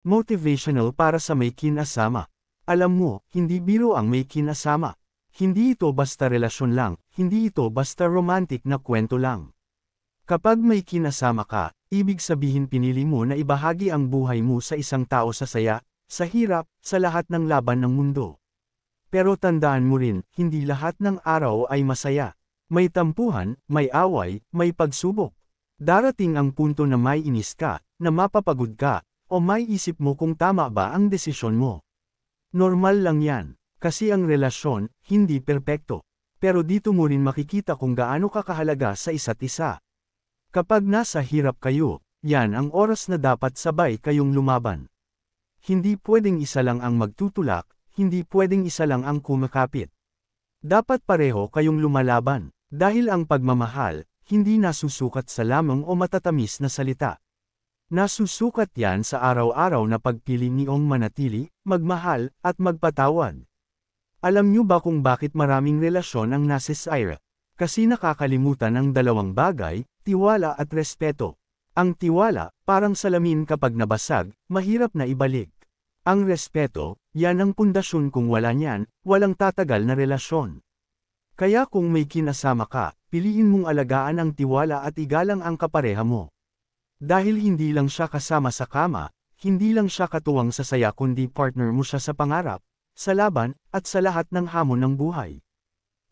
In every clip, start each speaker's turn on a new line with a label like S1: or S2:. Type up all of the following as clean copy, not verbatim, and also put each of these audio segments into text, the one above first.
S1: Motivational para sa may kinasama. Alam mo, hindi biro ang may kinasama. Hindi ito basta relasyon lang, hindi ito basta romantic na kwento lang. Kapag may kinasama ka, ibig sabihin pinili mo na ibahagi ang buhay mo sa isang tao sa saya, sa hirap, sa lahat ng laban ng mundo. Pero tandaan mo rin, hindi lahat ng araw ay masaya. May tampuhan, may away, may pagsubok. Darating ang punto na may inis ka, na mapapagod ka, o may isip mo kung tama ba ang desisyon mo. Normal lang yan, kasi ang relasyon, hindi perpekto. Pero dito mo rin makikita kung gaano ka kahalaga sa isa't isa. Kapag nasa hirap kayo, yan ang oras na dapat sabay kayong lumaban. Hindi pwedeng isa lang ang magtutulak, hindi pwedeng isa lang ang kumakapit. Dapat pareho kayong lumalaban, dahil ang pagmamahal, hindi nasusukat sa lamang o matatamis na salita. Nasusukat yan sa araw-araw na pagpili niyong manatili, magmahal, at magpatawad. Alam niyo ba kung bakit maraming relasyon ang nasisira? Kasi nakakalimutan ang dalawang bagay, tiwala at respeto. Ang tiwala, parang salamin kapag nabasag, mahirap na ibalik. Ang respeto, yan ang pundasyon kung wala niyan, walang tatagal na relasyon. Kaya kung may kinasama ka, piliin mong alagaan ang tiwala at igalang ang kapareha mo. Dahil hindi lang siya kasama sa kama, hindi lang siya katuwang sa saya kundi partner mo siya sa pangarap, sa laban, at sa lahat ng hamon ng buhay.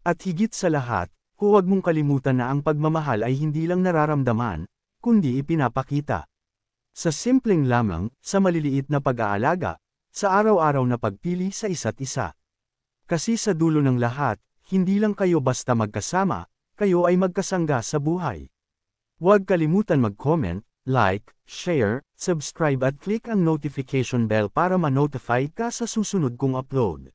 S1: At higit sa lahat, huwag mong kalimutan na ang pagmamahal ay hindi lang nararamdaman, kundi ipinapakita. Sa simpleng lamang, sa maliliit na pag-aalaga, sa araw-araw na pagpili sa isa't isa. Kasi sa dulo ng lahat, hindi lang kayo basta magkasama, kayo ay magkasangga sa buhay. Huwag kalimutan mag-comment, like, share, subscribe at click ang notification bell para ma-notify ka sa susunod kong upload.